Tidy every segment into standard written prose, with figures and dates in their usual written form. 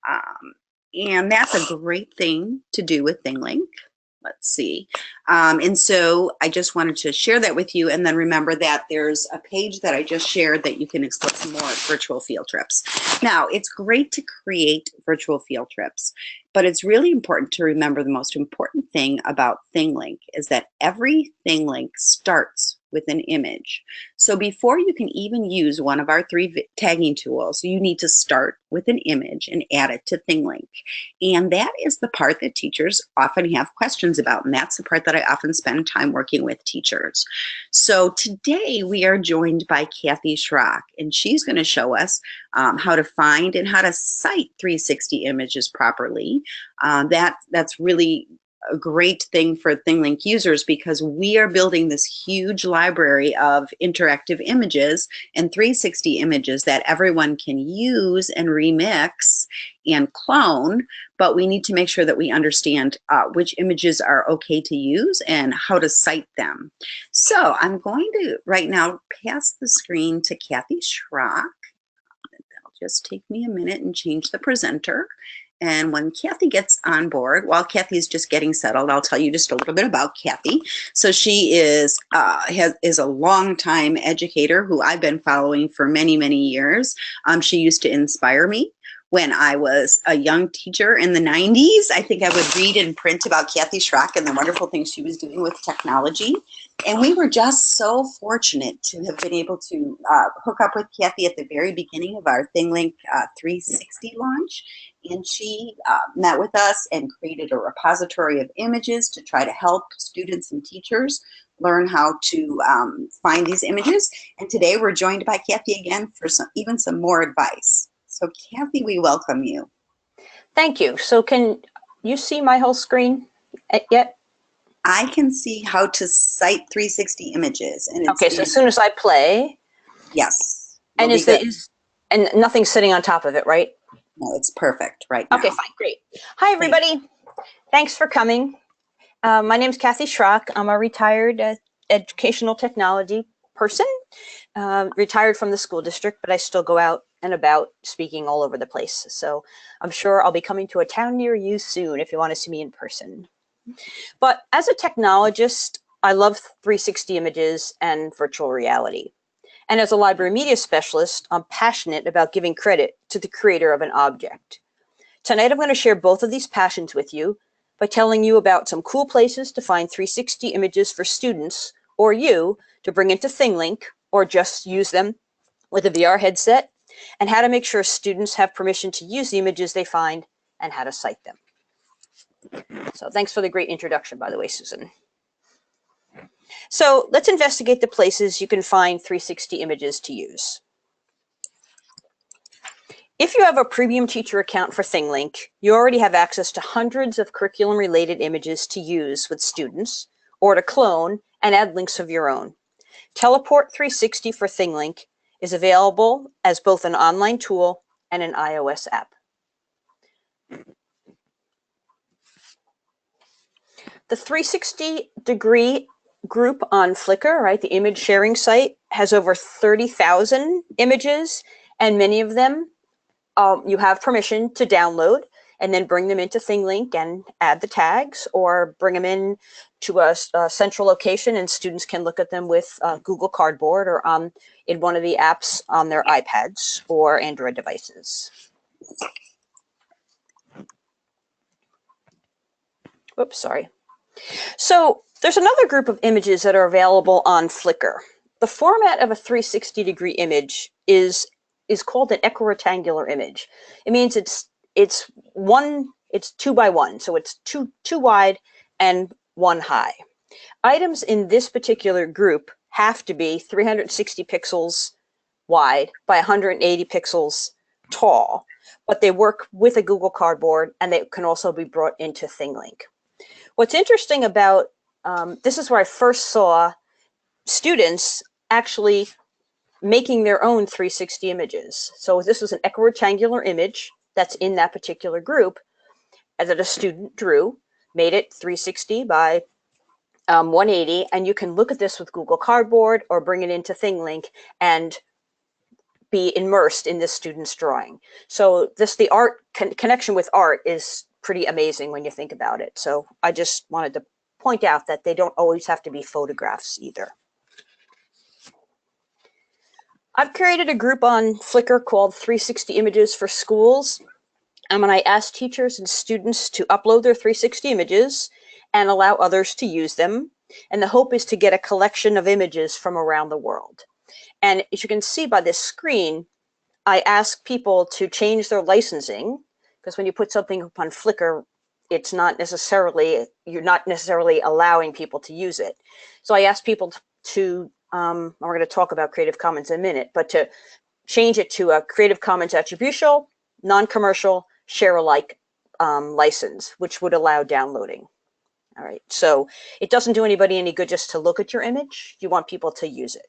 And that's a great thing to do with ThingLink. Let's see. And so I just wanted to share that with you. And then remember that there's a page that I just shared that you can explore some more virtual field trips. Now, it's great to create virtual field trips, but it's really important to remember the most important thing about ThingLink is that every ThingLink starts with an image. So before you can even use one of our 3 tagging tools, you need to start with an image and add it to ThingLink. And that is the part that teachers often have questions about, and that's the part that I often spend time working with teachers. So today we are joined by Kathy Schrock, and she's going to show us how to find and how to cite 360 images properly. That's really a great thing for ThingLink users because we are building this huge library of interactive images and 360 images that everyone can use and remix and clone, but we need to make sure that we understand which images are okay to use and how to cite them. So I'm going to right now pass the screen to Kathy Schrock. That'll just take me a minute and change the presenter. And when Kathy gets on board, while Kathy's just getting settled, I'll tell you just a little bit about Kathy. So she is a longtime educator who I've been following for many, many years. She used to inspire me. When I was a young teacher in the 90s, I think I would read in print about Kathy Schrock and the wonderful things she was doing with technology. And we were just so fortunate to have been able to hook up with Kathy at the very beginning of our ThingLink 360 launch. And she met with us and created a repository of images to try to help students and teachers learn how to find these images. And today we're joined by Kathy again for even some more advice. So Kathy, we welcome you. Thank you. So can you see my whole screen yet? I can see how to cite 360 images. And okay, so as soon as I play. Yes. And and nothing's sitting on top of it, right? No, it's perfect right now. Okay, fine, great. Hi, everybody. Thanks for coming. My name's Kathy Schrock. I'm a retired educational technology person, retired from the school district, but I still go out and about speaking all over the place. So I'm sure I'll be coming to a town near you soon if you want to see me in person. But as a technologist, I love 360 images and virtual reality. And as a library media specialist, I'm passionate about giving credit to the creator of an object. Tonight, I'm going to share both of these passions with you by telling you about some cool places to find 360 images for students or you to bring into ThingLink or just use them with a VR headset, and how to make sure students have permission to use the images they find and how to cite them. So thanks for the great introduction, by the way, Susan. So let's investigate the places you can find 360 images to use. If you have a premium teacher account for ThingLink, you already have access to hundreds of curriculum-related images to use with students or to clone and add links of your own. Teleport 360 for ThingLink is available as both an online tool and an iOS app. The 360-degree group on Flickr, right, the image sharing site, has over 30,000 images, and many of them you have permission to download and then bring them into ThingLink and add the tags, or bring them in to a central location and students can look at them with Google Cardboard or in one of the apps on their iPads or Android devices. Oops, sorry. So there's another group of images that are available on Flickr. The format of a 360-degree image is called an equirectangular image. It means it's 2 by 1, so it's two wide and 1 high. Items in this particular group have to be 360 pixels wide by 180 pixels tall, but they work with a Google Cardboard and they can also be brought into ThingLink. What's interesting about this is where I first saw students actually making their own 360 images. So this was an equirectangular image that's in that particular group that a student drew, made it 360 by 180, and you can look at this with Google Cardboard or bring it into ThingLink and be immersed in this student's drawing. So the art connection with art is pretty amazing when you think about it. So I just wanted to point out that they don't always have to be photographs either. I've created a group on Flickr called 360 Images for Schools. And I ask teachers and students to upload their 360 images and allow others to use them. And the hope is to get a collection of images from around the world. And as you can see by this screen, I ask people to change their licensing, because when you put something up on Flickr, it's not necessarily, you're not necessarily allowing people to use it. So I ask people to we're going to talk about Creative Commons in a minute, but to change it to a Creative Commons attributional, non-commercial, share-alike license, which would allow downloading. All right, so it doesn't do anybody any good just to look at your image. You want people to use it.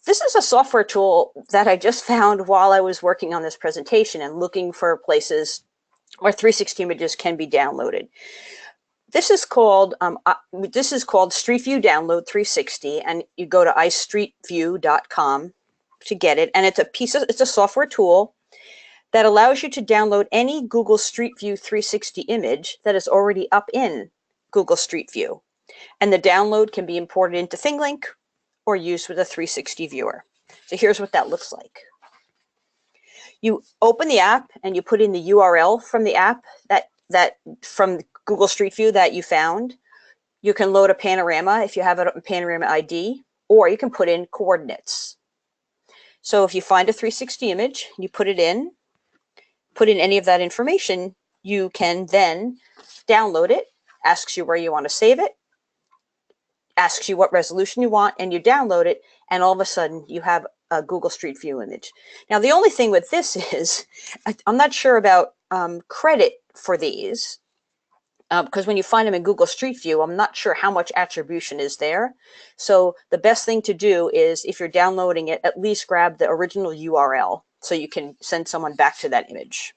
This is a software tool that I just found while I was working on this presentation and looking for places where 360 images can be downloaded. This is called Street View Download 360, and you go to istreetview.com to get it. And it's a software tool that allows you to download any Google Street View 360 image that is already up in Google Street View. And the download can be imported into ThingLink or used with a 360 viewer. So here's what that looks like. You open the app and you put in the URL from the app that from Google Street View that you found. You can load a panorama if you have a panorama ID, or you can put in coordinates. So if you find a 360 image, you put in any of that information, you can then download it, asks you where you want to save it, asks you what resolution you want, and you download it, and all of a sudden you have a Google Street View image. Now, the only thing with this is, I'm not sure about credit for these, because when you find them in Google Street View, I'm not sure how much attribution is there. So the best thing to do is, if you're downloading it, at least grab the original URL so you can send someone back to that image.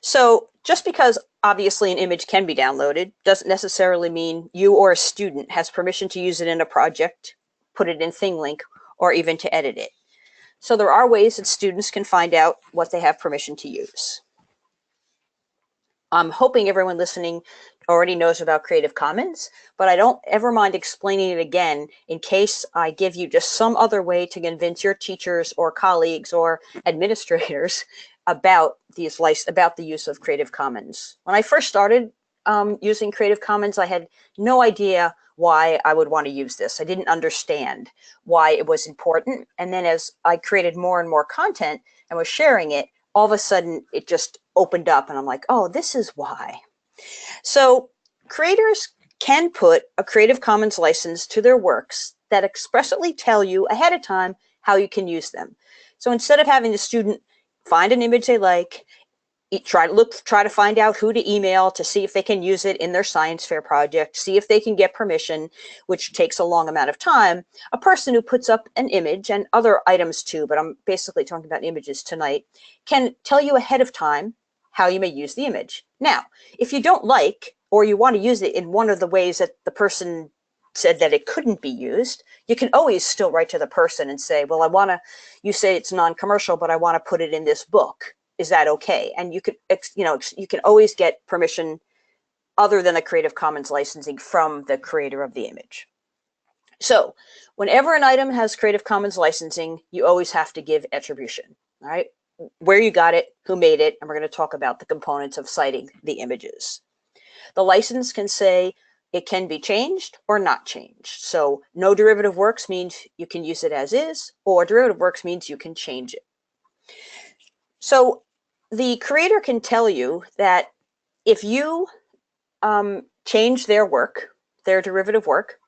So just because obviously an image can be downloaded doesn't necessarily mean you or a student has permission to use it in a project, put it in ThingLink, or even to edit it. So there are ways that students can find out what they have permission to use. I'm hoping everyone listening already knows about Creative Commons, but I don't ever mind explaining it again in case I give you just some other way to convince your teachers or colleagues or administrators about the use of Creative Commons. When I first started using Creative Commons, I had no idea why I would want to use this. I didn't understand why it was important. And then as I created more and more content and was sharing it, all of a sudden it just opened up and I'm like, oh, this is why. So creators can put a Creative Commons license to their works that expressly tell you ahead of time how you can use them. So instead of having the student find an image they like, try to find out who to email to see if they can use it in their science fair project, see if they can get permission, which takes a long amount of time. A person who puts up an image, and other items too, but I'm basically talking about images tonight, can tell you ahead of time how you may use the image. Now, if you don't like, or you want to use it in one of the ways that the person said that it couldn't be used, you can always still write to the person and say, well, you say it's non-commercial, but I want to put it in this book. Is that okay? And you can always get permission other than the Creative Commons licensing from the creator of the image. So whenever an item has Creative Commons licensing, you always have to give attribution, all right? Where you got it, who made it, and we're going to talk about the components of citing the images. The license can say it can be changed or not changed. So no derivative works means you can use it as is, or derivative works means you can change it. So the creator can tell you that if you change their work, their derivative work,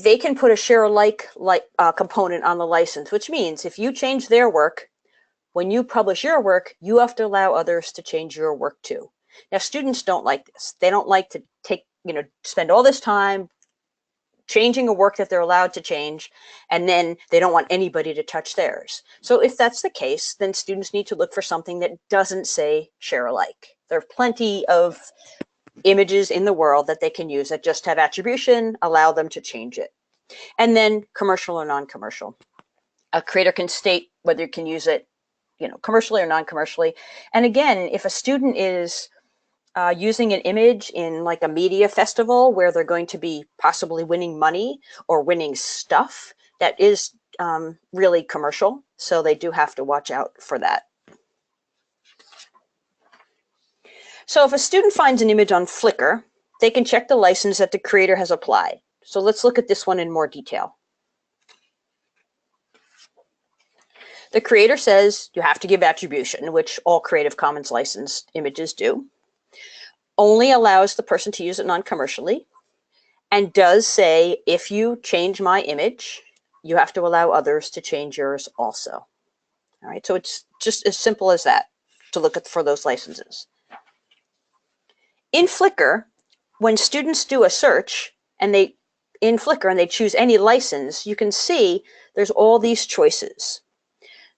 they can put a share alike component on the license, which means if you change their work, when you publish your work, you have to allow others to change your work too. Now, students don't like this. They don't like to spend all this time changing a work that they're allowed to change, and then they don't want anybody to touch theirs. So if that's the case, then students need to look for something that doesn't say share alike. There are plenty of images in the world that they can use that just have attribution, allow them to change it. And then commercial or non-commercial. A creator can state whether you can use it, commercially or non-commercially. And again, if a student is using an image in like a media festival where they're going to be possibly winning money or winning stuff, that is really commercial. So they do have to watch out for that. So if a student finds an image on Flickr, they can check the license that the creator has applied. So let's look at this one in more detail. The creator says you have to give attribution, which all Creative Commons licensed images do. Only allows the person to use it non-commercially, and does say if you change my image, you have to allow others to change yours also. All right, so it's just as simple as that to look for those licenses. In Flickr, when students do a search in Flickr and they choose any license, you can see there's all these choices.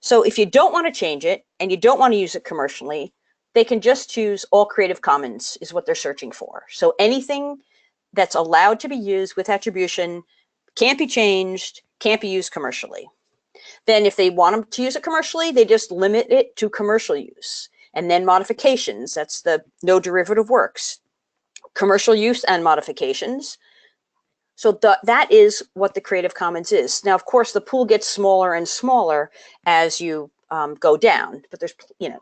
So if you don't want to change it and you don't want to use it commercially, they can just choose all Creative Commons is what they're searching for. So anything that's allowed to be used with attribution can't be changed, can't be used commercially. Then if they want them to use it commercially, they just limit it to commercial use. And then modifications, that's the no derivative works. Commercial use and modifications. So that is what the Creative Commons is. Now, of course, the pool gets smaller and smaller as you go down, but there's,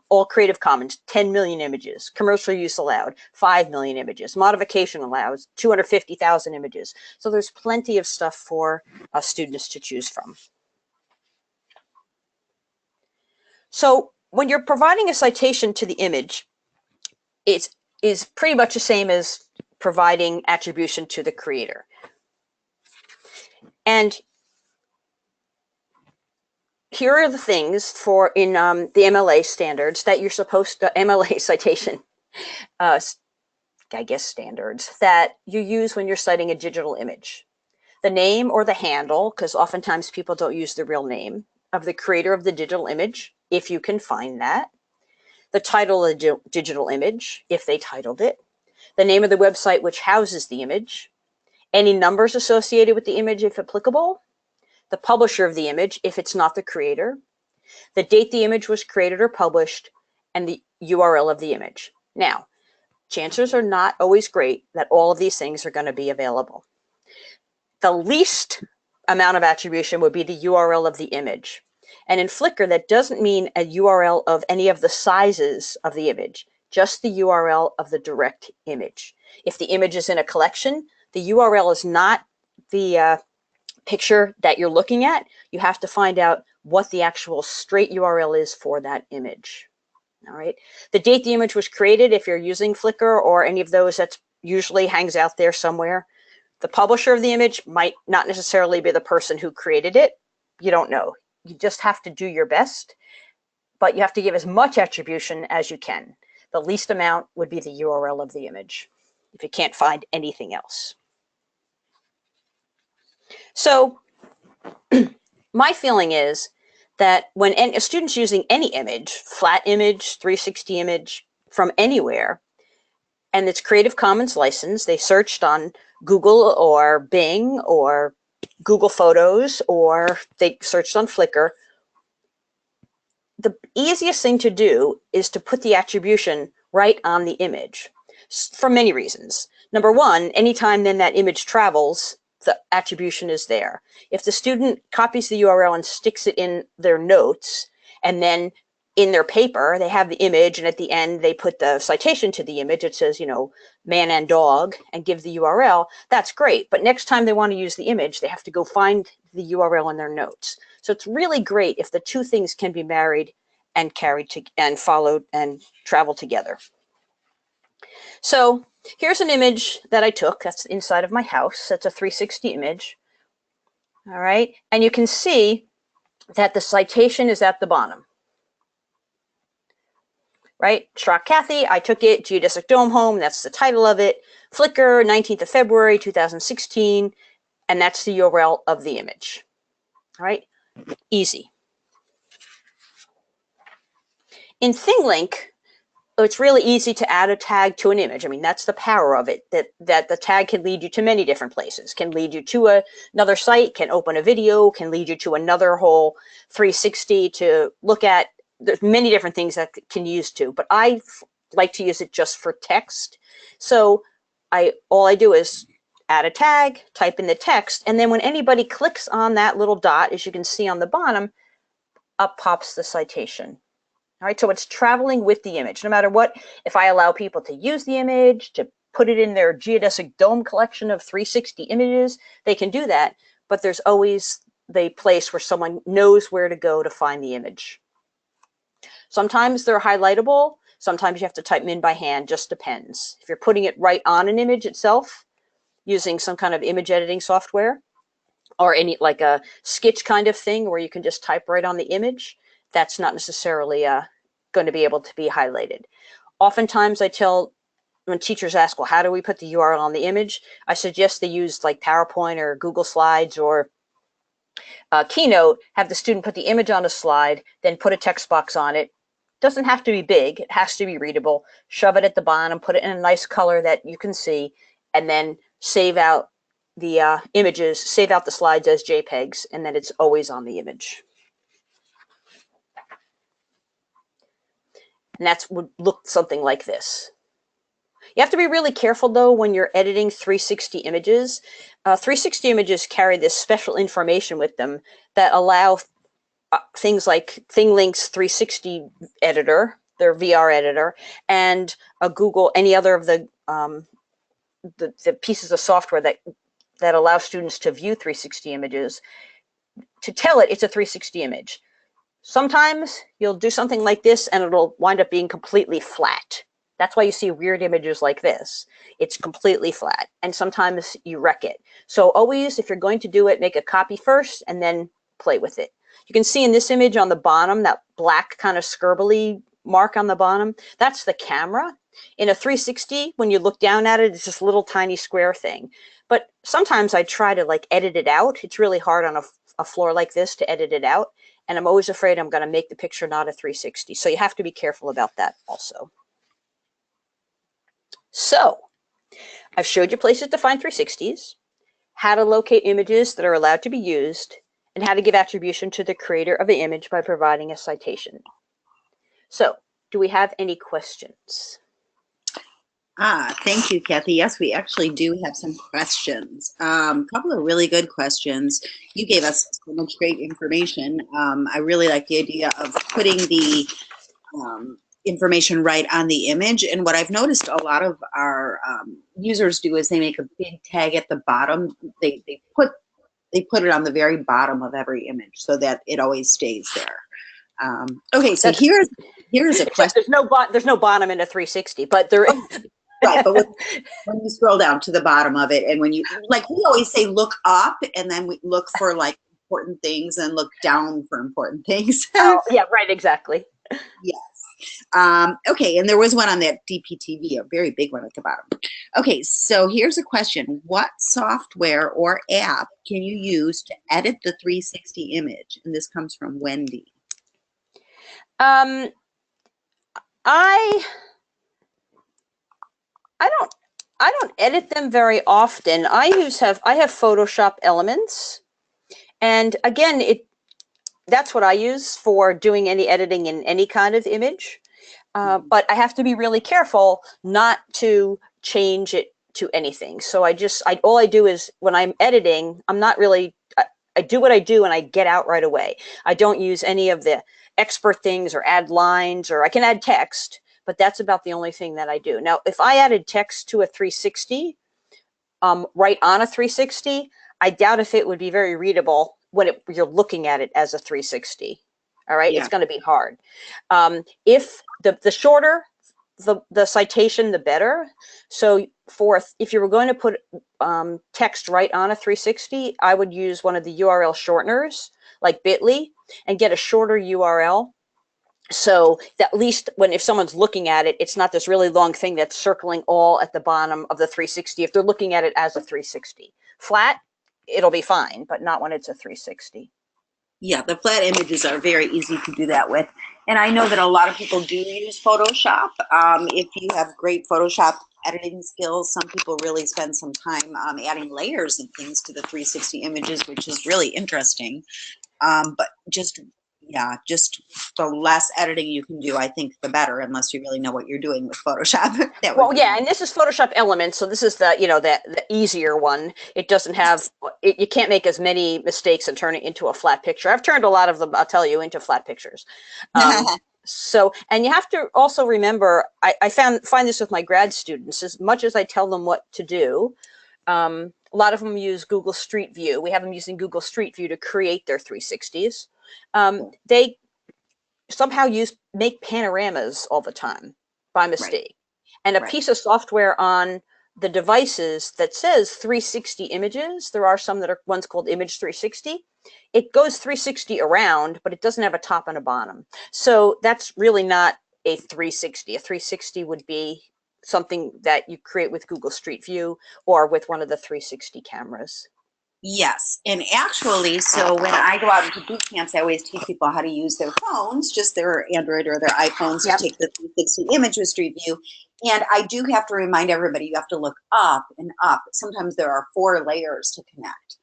all Creative Commons, 10 million images, commercial use allowed, 5 million images, modification allows, 250,000 images. So there's plenty of stuff for students to choose from. So when you're providing a citation to the image, it is pretty much the same as providing attribution to the creator. And here are the things for in the MLA standards that you're supposed to, MLA citation, I guess standards, that you use when you're citing a digital image. The name or the handle, because oftentimes people don't use the real name, of the creator of the digital image, if you can find that. The title of the digital image, if they titled it. The name of the website which houses the image. Any numbers associated with the image, if applicable. The publisher of the image, if it's not the creator. The date the image was created or published, and the URL of the image. Now, chances are not always great that all of these things are going to be available. The least amount of attribution would be the URL of the image. And in Flickr, that doesn't mean a URL of any of the sizes of the image, just the URL of the direct image. If the image is in a collection, the URL is not the picture that you're looking at. You have to find out what the actual straight URL is for that image. All right. The date the image was created, if you're using Flickr or any of those, that usually hangs out there somewhere. The publisher of the image might not necessarily be the person who created it. You don't know. You just have to do your best, but you have to give as much attribution as you can. The least amount would be the URL of the image if you can't find anything else. So my feeling is that when a student's using any image, flat image, 360 image from anywhere, and it's Creative Commons license, they searched on Google or Bing or Google Photos, or they searched on Flickr, the easiest thing to do is to put the attribution right on the image for many reasons. Number one, anytime then that image travels, the attribution is there. If the student copies the URL and sticks it in their notes, and then in their paper, they have the image, and at the end, they put the citation to the image. It says, man and dog, and give the URL. That's great. But next time they want to use the image, they have to go find the URL in their notes. So it's really great if the two things can be married and carried to and followed and travel together. So here's an image that I took. That's inside of my house. That's a 360 image. All right. And you can see that the citation is at the bottom. Right? Schrock Kathy, I took it, Geodesic Dome Home, that's the title of it. Flickr, 19th of February, 2016, and that's the URL of the image. All right? Easy. In ThingLink, it's really easy to add a tag to an image. I mean, that's the power of it, that the tag can lead you to many different places, can lead you to another site, can open a video, can lead you to another whole 360 to look at. There's many different things that can use to, but I like to use it just for text. So all I do is add a tag, type in the text, and then when anybody clicks on that little dot, as you can see on the bottom, up pops the citation. All right, so it's traveling with the image. No matter what, if I allow people to use the image, to put it in their geodesic dome collection of 360 images, they can do that, but there's always the place where someone knows where to go to find the image. Sometimes they're highlightable, sometimes you have to type them in by hand, just depends. If you're putting it right on an image itself, using some kind of image editing software, or any like a sketch kind of thing where you can just type right on the image, that's not necessarily going to be able to be highlighted. Oftentimes I tell, when teachers ask, well, how do we put the URL on the image? I suggest they use like PowerPoint or Google Slides or Keynote, have the student put the image on a slide, then put a text box on it. Doesn't have to be big, it has to be readable. Shove it at the bottom, put it in a nice color that you can see, and then save out the images, save out the slides as JPEGs, and then it's always on the image. And that would look something like this. You have to be really careful though when you're editing 360 images. 360 images carry this special information with them that allow things like ThingLink's 360 editor, their VR editor, and a Google, any other of the pieces of software that allow students to view 360 images, to tell it it's a 360 image. Sometimes you'll do something like this and it'll wind up being completely flat. That's why you see weird images like this. It's completely flat, and sometimes you wreck it. So always, if you're going to do it, make a copy first and then play with it. You can see in this image on the bottom, that black kind of scribbly mark on the bottom, that's the camera. In a 360, when you look down at it, it's this little tiny square thing. But sometimes I try to like edit it out. It's really hard on a floor like this to edit it out. And I'm always afraid I'm going to make the picture not a 360. So you have to be careful about that also. So I've showed you places to find 360s, how to locate images that are allowed to be used, and how to give attribution to the creator of the image by providing a citation. So do we have any questions? Thank you, Kathy. Yes, we actually do have some questions. A couple of really good questions. You gave us so much great information. I really like the idea of putting the information right on the image. And what I've noticed a lot of our users do is they make a big tag at the bottom. They put it on the very bottom of every image so that it always stays there. Okay, so here's a question. There's no bottom in a 360, but there is. Right, but when you scroll down to the bottom of it, and when you, like we always say, look up, and then we look for like important things and look down for important things. Oh, yeah, right, exactly. Yes. Okay, and there was one on that DPTV, a very big one at the bottom. Okay, so here's a question. What software or app can you use to edit the 360 image? And this comes from Wendy. I don't edit them very often. I have Photoshop Elements, and again, that's what I use for doing any editing in any kind of image. But I have to be really careful not to change it to anything. So all I do is when I'm editing, I'm not really, I do what I do and I get out right away. I don't use any of the expert things or add lines, or I can add text, but that's about the only thing that I do. Now, if I added text to a 360, right on a 360, I doubt if it would be very readable when you're looking at it as a 360. All right, yeah. It's going to be hard. If the shorter the citation, the better. So if you were going to put text right on a 360, I would use one of the URL shorteners like bit.ly and get a shorter URL. So that at least if someone's looking at it, it's not this really long thing that's circling all at the bottom of the 360. If they're looking at it as a 360. Flat, it'll be fine, but not when it's a 360. Yeah, the flat images are very easy to do that with. And I know that a lot of people do use Photoshop. If you have great Photoshop editing skills, some people really spend some time adding layers and things to the 360 images, which is really interesting. But just, yeah, just the less editing you can do, I think the better, unless you really know what you're doing with Photoshop. That would Well, be yeah, and this is Photoshop Elements, so this is the, you know, the easier one. It doesn't have, you can't make as many mistakes and turn it into a flat picture. I've turned a lot of them, I'll tell you, into flat pictures. So, and you have to also remember, I find this with my grad students, as much as I tell them what to do, a lot of them use Google Street View. We have them using Google Street View to create their 360s. They somehow make panoramas all the time by right, mistake. And a right. piece of software on the devices that says 360 images, there are some that are ones called Image 360. It goes 360 around, but it doesn't have a top and a bottom. So that's really not a 360. A 360 would be something that you create with Google Street View or with one of the 360 cameras. Yes, and actually, so when I go out into boot camps, I always teach people how to use their phones, just their Android or their iPhones, Yep. to take the 360 image with Street View. And I do have to remind everybody, you have to look up and up. Sometimes there are 4 layers to connect.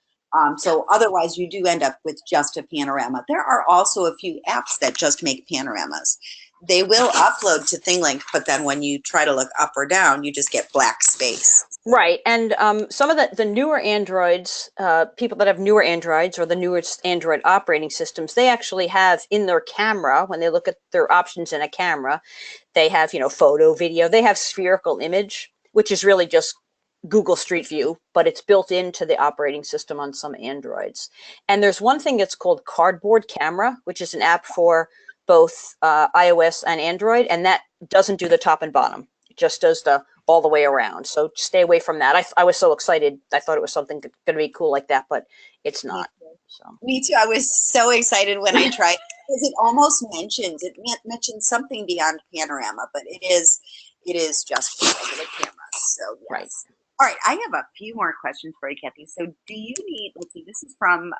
So otherwise, you do end up with just a panorama. There are also a few apps that just make panoramas. They will upload to ThingLink, but then when you try to look up or down, you just get black space. Right, and some of the newer Androids, people that have newer Androids or the newest Android operating systems, they actually have in their camera, when they look at their options in a camera, they have, you know, photo, video, they have spherical image, which is really just Google Street View, but it's built into the operating system on some Androids. And there's one thing that's called Cardboard Camera, which is an app for both iOS and Android, and that doesn't do the top and bottom. It just does the all the way around. So stay away from that. I was so excited. I thought it was something going to be cool like that, but it's not. So. Me too. I was so excited when I tried because it almost mentions something beyond panorama, but it is just a regular camera. So yes. Right. All right. I have a few more questions for you, Kathy. So do you need? Let's see. This is from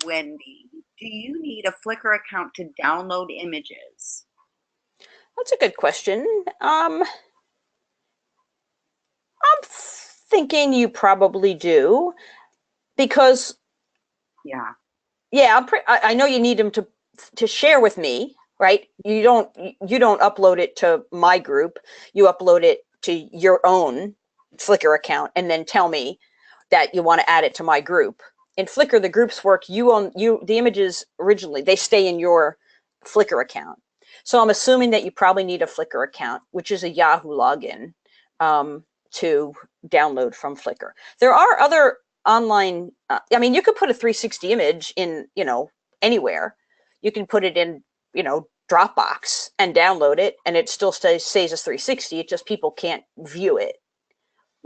Wendy. Do you need a Flickr account to download images? That's a good question. I'm thinking you probably do, because yeah, I know you need them to share with me, right? You don't upload it to my group. You upload it to your own Flickr account and then tell me that you want to add it to my group. In Flickr, the groups work. The images originally, they stay in your Flickr account. So I'm assuming that you probably need a Flickr account, which is a Yahoo login, to download from Flickr. There are other online, I mean, you could put a 360 image in, you know, anywhere. You can put it in, you know, Dropbox and download it, and it still stays as 360. It just people can't view it.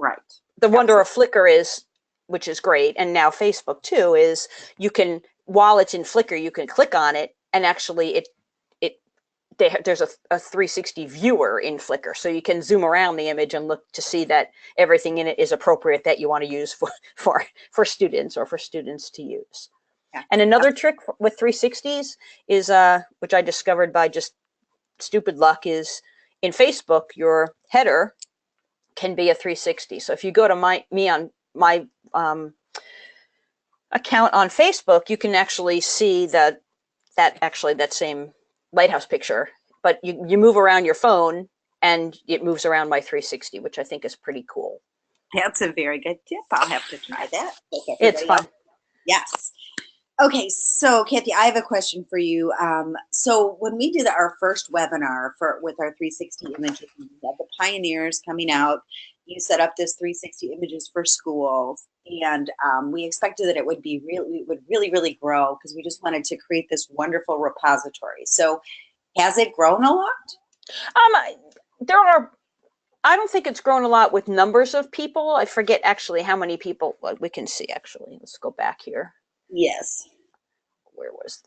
right. The wonder of Flickr is, which is great, and now Facebook too, is you can, while it's in Flickr, you can click on it, and actually there's a 360 viewer in Flickr, so you can zoom around the image and look to see that everything in it is appropriate that you want to use for students or for students to use. Yeah. And another trick with 360s is, which I discovered by just stupid luck, is in Facebook, your header can be a 360. So if you go to my account on Facebook, you can actually see that same lighthouse picture, but you move around your phone and it moves around my 360, which I think is pretty cool. That's a very good tip. I'll have to try that. It's fun. Yes. Okay, so Kathy, I have a question for you. So when we did our first webinar with our 360 images, we had the pioneers coming out. You set up this 360 images for schools, and we expected that it would really grow, because we just wanted to create this wonderful repository. So has it grown a lot? I don't think it's grown a lot with numbers of people. I forget actually how many people. Well, we can see actually. Let's go back here. Yes. Where was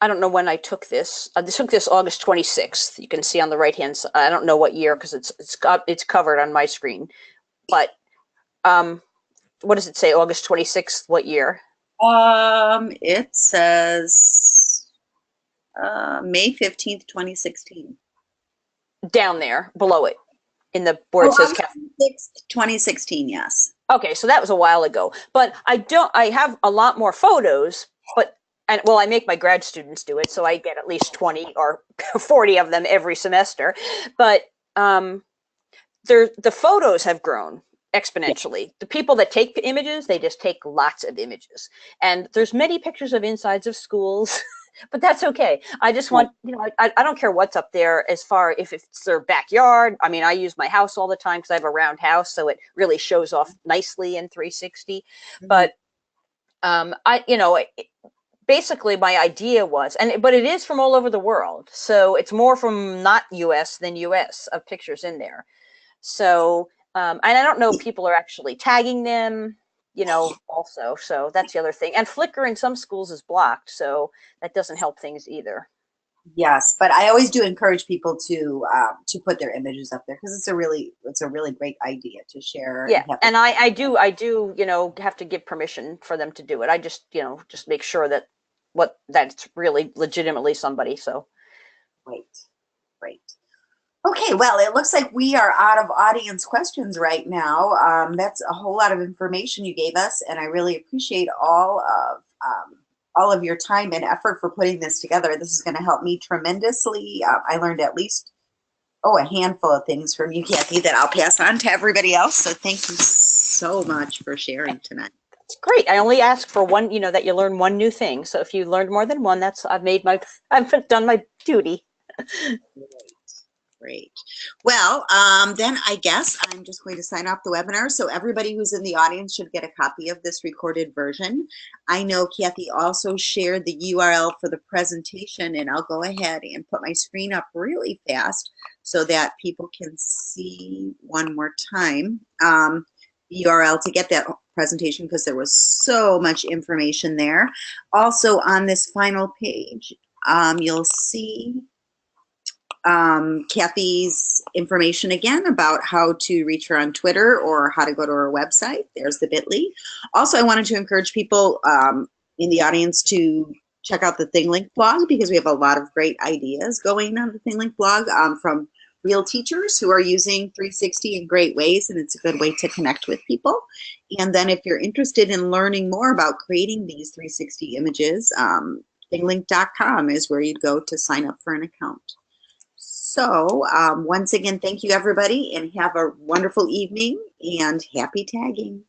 I don't know when I took this. I took this August 26th. You can see on the right hand side. I don't know what year, because it's covered on my screen, but what does it say? August 26th, what year? It says May 15th, 2016. Down there, below it, in the where Oh, it says August 6th, 2016, yes. Okay, so that was a while ago. But I have a lot more photos, and well, I make my grad students do it, so I get at least 20 or 40 of them every semester. But the photos have grown exponentially. The people that take images, they just take lots of images. And there's many pictures of insides of schools, but that's okay. I just want, I don't care what's up there as far if it's their backyard. I mean, I use my house all the time because I have a round house, so it really shows off nicely in 360. But basically my idea was, but it is from all over the world. So it's more from not US than US of pictures in there. So, and I don't know if people are actually tagging them, also. So that's the other thing. And Flickr in some schools is blocked, so that doesn't help things either. Yes, but I always do encourage people to put their images up there because it's a really great idea to share. Yeah, and I do have to give permission for them to do it. I just just make sure that that's really legitimately somebody. So Great. Okay, well, it looks like we are out of audience questions right now. That's a whole lot of information you gave us, and I really appreciate all of your time and effort for putting this together. This is going to help me tremendously. I learned at least a handful of things from you, Kathy, that I'll pass on to everybody else. So thank you so much for sharing tonight. It's great. I only ask for one, that you learn one new thing. So if you learned more than one, I've done my duty. Great. Well, then I guess I'm just going to sign off the webinar. So everybody who's in the audience should get a copy of this recorded version. I know Kathy also shared the URL for the presentation, and I'll go ahead and put my screen up really fast so that people can see one more time the URL to get that presentation, because there was so much information there. Also on this final page, you'll see Kathy's information again about how to reach her on Twitter or how to go to her website. There's the bit.ly. Also, I wanted to encourage people in the audience to check out the ThingLink blog, because we have a lot of great ideas going on the ThingLink blog from real teachers who are using 360 in great ways, and it's a good way to connect with people. And then if you're interested in learning more about creating these 360 images, thinglink.com is where you'd go to sign up for an account. So once again, thank you everybody, and have a wonderful evening and happy tagging.